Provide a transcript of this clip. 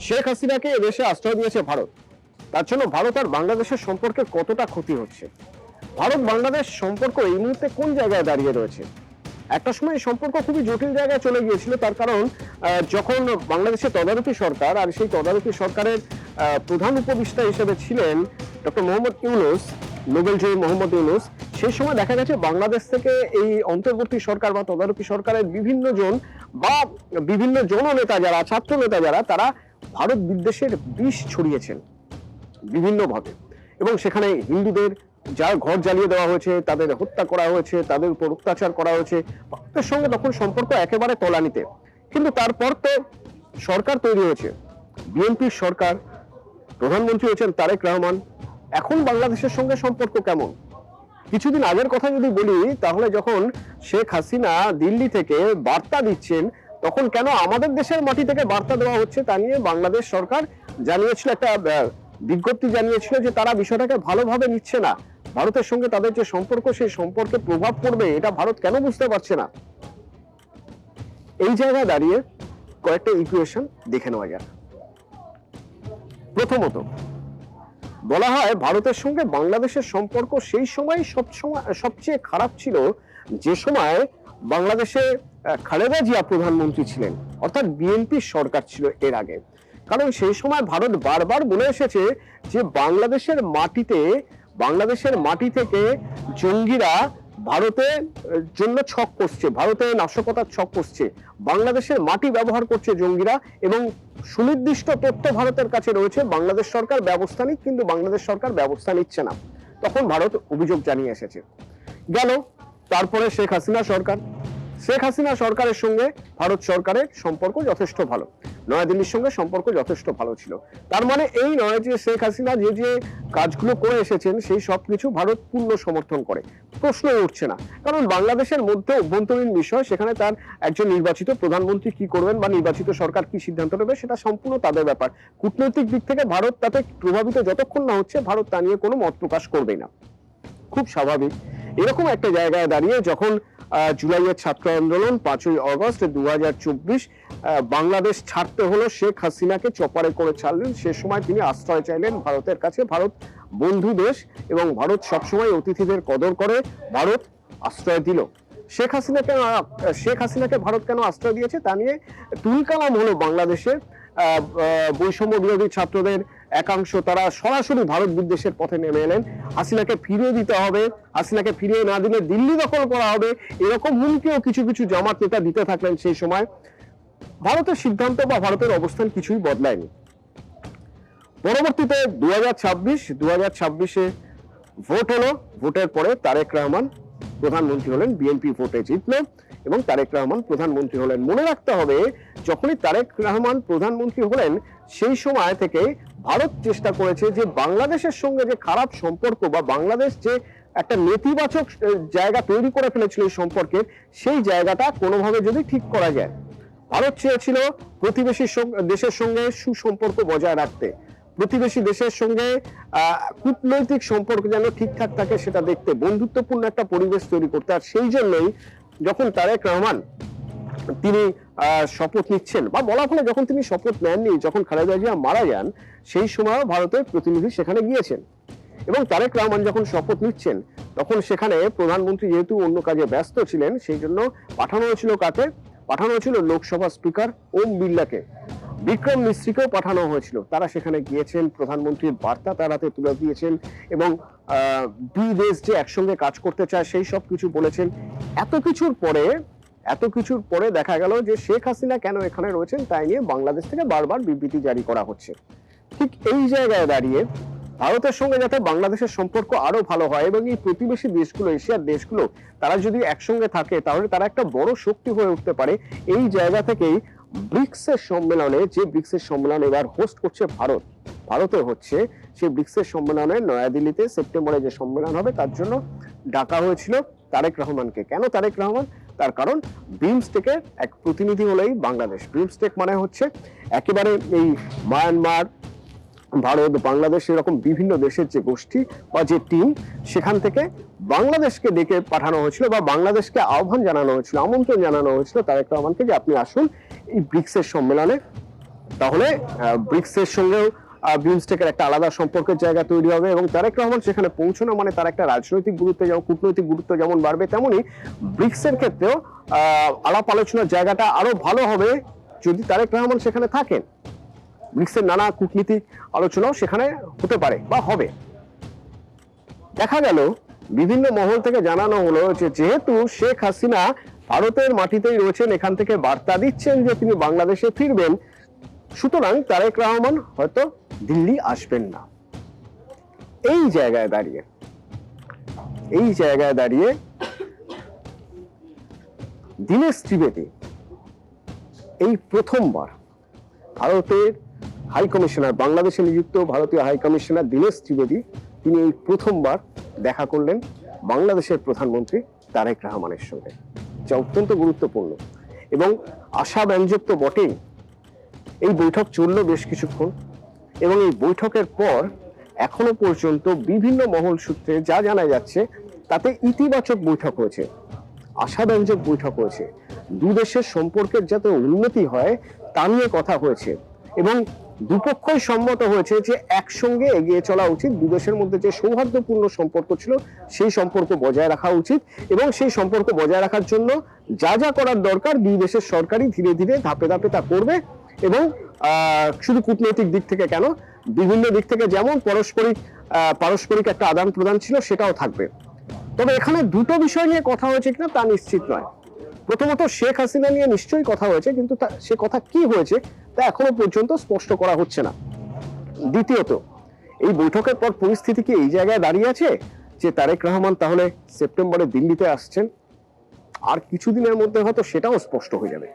শেখ হাসিনাকে এদেশে আশ্রয় দিয়েছে ভারত। তার জন্য ভারত আর বাংলাদেশের সম্পর্কে কতটা ক্ষতি হচ্ছে, ভারত বাংলাদেশ সম্পর্ক এই মুহূর্তে কোন জায়গায় দাঁড়িয়ে রয়েছে। একটা সময় এই সম্পর্ক খুবই জটিল জায়গায় চলে গিয়েছিল, তার কারণ যখন বাংলাদেশের তদারকি সরকার, আর সেই তদারকি সরকারের প্রধান উপদেষ্টা হিসেবে ছিলেন ডক্টর মোহাম্মদ ইউনূস, নোবেলজয়ী মোহাম্মদ ইউনূস, সেই সময় দেখা গেছে বাংলাদেশ থেকে এই অন্তর্বর্তী সরকার বা তদারকি সরকারের বিভিন্ন জননেতা যারা, ছাত্র নেতা যারা, তারা ভারত বিদ্বেষের বিষ ছড়িয়েছেন বিভিন্নভাবে, এবং সেখানে হিন্দুদের যার ঘর জ্বালিয়ে দেওয়া হয়েছে, তাদের হত্যা করা হয়েছে, তাদের উপর অত্যাচার করা হয়েছে। ভারতের সঙ্গে তখন সম্পর্ক একেবারে তলানিতে। কিন্তু তারপর তো সরকার তৈরি হয়েছে, বিএনপির সরকার, প্রধানমন্ত্রী হয়েছেন তারেক রহমান। এখন বাংলাদেশের সঙ্গে সম্পর্ক কেমন? কিছুদিন আগের কথা যদি বলি, তাহলে যখন শেখ হাসিনা দিল্লি থেকে বার্তা দিচ্ছেন, তখন কেন আমাদের দেশের মাটি থেকে বার্তা দেওয়া হচ্ছে তা নিয়ে বাংলাদেশ সরকার জানিয়েছিল, একটা বিজ্ঞপ্তি জানিয়েছিল যে তারা বিষয়টাকে ভালোভাবে নিচ্ছে না। ভারতের সঙ্গে তাদের যে সম্পর্ক, সেই সম্পর্কে প্রভাব পড়বে, এটা ভারত কেন বুঝতে পারছে না? এই জায়গায় দাঁড়িয়ে কয়েকটা ইকুয়েশন দেখে নেওয়া যাক। প্রথমত, বলা হয় ভারতের সঙ্গে বাংলাদেশের সম্পর্ক সেই সময় সবচেয়ে খারাপ ছিল যে সময় বাংলাদেশে খালেদা জিয়া প্রধানমন্ত্রী ছিলেন, অর্থাৎ বিএনপি সরকার ছিল এর আগে। কারণ সেই সময় ভারত বারবার বলে এসেছে যে বাংলাদেশের মাটি থেকে জঙ্গিরা ভারতের জন্য ছক কষছে, ভারতে নাশকতার ছক কষছে, বাংলাদেশের মাটি ব্যবহার করছে জঙ্গিরা, এবং সুনির্দিষ্ট তথ্য ভারতের কাছে রয়েছে। বাংলাদেশ সরকার ব্যবস্থা নিক, কিন্তু বাংলাদেশ সরকার ব্যবস্থা নিচ্ছে না। তখন ভারত অভিযোগ জানিয়ে এসেছে। গেল তারপরে শেখ হাসিনা সরকারের সঙ্গে ভারত সরকারের সম্পর্ক যথেষ্ট ভালো, নয়াদিল্লির সঙ্গে সম্পর্ক যথেষ্ট ভালো ছিল। তার মানে এই নয় যে শেখ হাসিনা যে কাজগুলো করে এসেছেন সেই সবকিছু ভারত পূর্ণ সমর্থন করে, প্রশ্ন উঠছে না। কারণ বাংলাদেশের মধ্যে অভ্যন্তরীণ বিষয়, সেখানে তার একজন নির্বাচিত প্রধানমন্ত্রী কি করবেন বা নির্বাচিত সরকার কি সিদ্ধান্ত নেবে সেটা সম্পূর্ণ তাদের ব্যাপার। কূটনৈতিক দিক থেকে ভারত তাতে প্রভাবিত যতক্ষণ না হচ্ছে, ভারত তা নিয়ে কোনো মত প্রকাশ করবেই না, খুব স্বাভাবিক। এরকম একটা জায়গায় দাঁড়িয়ে যখন জুলাইয়ের ছাত্র আন্দোলন 5ই আগস্ট 2024 বাংলাদেশ ছাড়তে হলো, শেখ হাসিনাকে চপারে করে ছাড়লেন, সে সময় তিনি আশ্রয় চাইলেন ভারতের কাছে। ভারত বন্ধু দেশ এবং ভারত সবসময় অতিথিদের কদর করে, ভারত আশ্রয় দিল। শেখ হাসিনাকে ভারত কেন আশ্রয় দিয়েছে তা নিয়ে তুলকালাম হলো বাংলাদেশের বৈষম্য বিরোধী ছাত্রদের একাংশ, তারা সরাসরি ভারত বিদ্বেষের পথে নেমে এলেন। হাসিনাকে ফিরিয়ে দিতে হবে, হাসিনাকে ফিরিয়ে না দিলে দিল্লি দখল করা হবে, এরকম হুমকিও কিছু কিছু জামাত নেতা দিতে থাকলেন। সেই সময় ভারতের সিদ্ধান্ত বা ভারতের অবস্থান কিছুই বদলায়নি। পরবর্তীতে 2026-এ ভোট হলো, ভোটের পরে তারেক রহমান প্রধানমন্ত্রী হলেন, বিএনপি ভোটে জিতলো এবং তারেক রহমান প্রধানমন্ত্রী হলেন। মনে রাখতে হবে, যখনই তারেক রহমান প্রধানমন্ত্রী হলেন সেই সময় থেকে ভারত চেষ্টা করেছে যে বাংলাদেশের সঙ্গে যে খারাপ সম্পর্ক বা বাংলাদেশ যে একটা নেতিবাচক জায়গা তৈরি করে ফেলেছিল এই সম্পর্কের, সেই জায়গাটা কোনোভাবে যদি ঠিক করা যায়। ভারত চেয়েছিল প্রতিবেশী দেশের সঙ্গে সুসম্পর্ক বজায় রাখতে, প্রতিবেশী দেশের সঙ্গে কূটনৈতিক সম্পর্ক যেন ঠিকঠাক থাকে সেটা দেখতে, বন্ধুত্বপূর্ণ একটা পরিবেশ তৈরি করতে। আর সেই জন্যই যখন তারেক রহমান তিনি শপথ নিচ্ছেন, বা বলা ফলে যখন তিনি শপথ নেননি, যখন খালেদা জিয়া মারা যান, সেই সময় ভারতের প্রতিনিধি সেখানে গিয়েছেন। এবং তারেক রহমান যখন শপথ নিচ্ছেন, তখন সেখানে প্রধানমন্ত্রী যেহেতু অন্য কাজে ব্যস্ত ছিলেন, সেই জন্য পাঠানো হয়েছিল কাকে? পাঠানো হয়েছিল লোকসভা স্পিকার ওম বিড়লাকে, বিক্রম মিস্ত্রিকেও পাঠানো হয়েছিল। তারা সেখানে গিয়েছেন, প্রধানমন্ত্রীর বার্তা তার হাতে তুলে দিয়েছেন এবং দুই দেশ যে একসঙ্গে কাজ করতে চায় সেই সব কিছু বলেছেন। এত কিছুর পরে দেখা গেল যে শেখ হাসিনা কেন এখানে রয়েছেন তাই নিয়ে বাংলাদেশ থেকে বারবার বিবৃতি জারি করা হচ্ছে। ঠিক এই জায়গায় দাঁড়িয়ে ভারতের সঙ্গে যাতে বাংলাদেশের সম্পর্ক আরো ভালো হয় এবং এই প্রতিবেশী দেশগুলো, এশিয়ার দেশগুলো, তারা যদি একসঙ্গে থাকে তাহলে তারা একটা বড় শক্তি হয়ে উঠতে পারে। এই জায়গা থেকেই ব্রিক্সের সম্মেলন এবার হোস্ট করছে ভারতে হচ্ছে। সেই ব্রিক্সের সম্মেলনে নয়াদিল্লিতে সেপ্টেম্বরে যে সম্মেলন হবে, তার জন্য ডাকা হয়েছিল তারেক রহমানকে। কেন তারেক রহমান? তার কারণ বিমস্টেকের এক প্রতিনিধি হলেই বাংলাদেশ। বিমস্টেক মানে হচ্ছে একেবারে এই মায়ানমার, ভারত, বাংলাদেশ, এরকম বিভিন্ন দেশের যে গোষ্ঠী বা যে টিম, সেখান থেকে বাংলাদেশকে ডেকে পাঠানো হয়েছিল বা বাংলাদেশকে আহ্বান জানানো হয়েছিল, আমন্ত্রণ জানানো হয়েছিল তারেক রহমানকে যে আপনি আসুন এই ব্রিক্সের সম্মেলনে তাহলে ব্রিক্সের সঙ্গেও বিমস্টেকের একটা আলাদা সম্পর্কের জায়গা তৈরি হবে এবং তারেক রহমান সেখানে পৌঁছানো মানে তার একটা রাজনৈতিক গুরুত্ব যেমন কূটনৈতিক গুরুত্ব যেমন বাড়বে, তেমনি ব্রিক্সের ক্ষেত্রেও আলাপ আলোচনার জায়গাটা আরো ভালো হবে যদি তারেক রহমান সেখানে থাকেন। ব্রিক্সের নানা কূটনীতিক আলোচনাও সেখানে হতে পারে বা হবে। দেখা গেল বিভিন্ন মহল থেকে জানানো হলো যে যেহেতু শেখ হাসিনা ভারতের মাটিতেই রয়েছেন, এখান থেকে বার্তা দিচ্ছেন যে তিনি বাংলাদেশে ফিরবেন, সুতরাং তারেক রহমান হয়তো দিল্লি আসবেন না। এই জায়গায় দাঁড়িয়ে দীনেশ ত্রিবেদী এই প্রথমবার ভারতের হাই কমিশনার, বাংলাদেশে নিযুক্ত ভারতীয় হাই কমিশনার দীনেশ ত্রিবেদী, তিনি এই প্রথমবার দেখা করলেন বাংলাদেশের প্রধানমন্ত্রী তারেক রহমানের সঙ্গে, যা অত্যন্ত গুরুত্বপূর্ণ এবং আশাব্যঞ্জক তো বটেই। এই বৈঠক চলল বেশ কিছুক্ষণ এবং এই বৈঠকের পর এখনো পর্যন্ত বিভিন্ন মহল সূত্রে যা জানা যাচ্ছে তাতে ইতিবাচক বৈঠক হয়েছে, আশাব্যঞ্জক বৈঠক হয়েছে। দু দেশের সম্পর্কের যাতে উন্নতি হয় তা নিয়ে কথা হয়েছে এবং দুপক্ষই সম্মত হয়েছে যে একসঙ্গে এগিয়ে চলা উচিত। দু দেশের মধ্যে যে সৌহার্দ্যপূর্ণ সম্পর্ক ছিল সেই সম্পর্ক বজায় রাখা উচিত এবং সেই সম্পর্ক বজায় রাখার জন্য যা যা করার দরকার দুই দেশের সরকারই ধীরে ধীরে ধাপে ধাপে তা করবে এবং শুধু কূটনৈতিক দিক থেকে কেন, বিভিন্ন দিক থেকে যেমন পারস্পরিক একটা আদান প্রদান ছিল সেটাও থাকবে। তবে এখানে দুটো বিষয় নিয়ে কথা হয়েছে কিনা তা নিশ্চিত নয়। প্রথমত শেখ হাসিনা নিয়ে নিশ্চয়ই কথা হয়েছে, কিন্তু সে কথা কি হয়েছে তা এখনো পর্যন্ত স্পষ্ট করা হচ্ছে না। দ্বিতীয়ত, এই বৈঠকের পর পরিস্থিতি কি এই জায়গায় দাঁড়িয়ে আছে যে তারেক রহমান তাহলে সেপ্টেম্বরে দিল্লিতে আসছেন, আর কিছুদিনের মধ্যে হয়তো সেটাও স্পষ্ট হয়ে যাবে।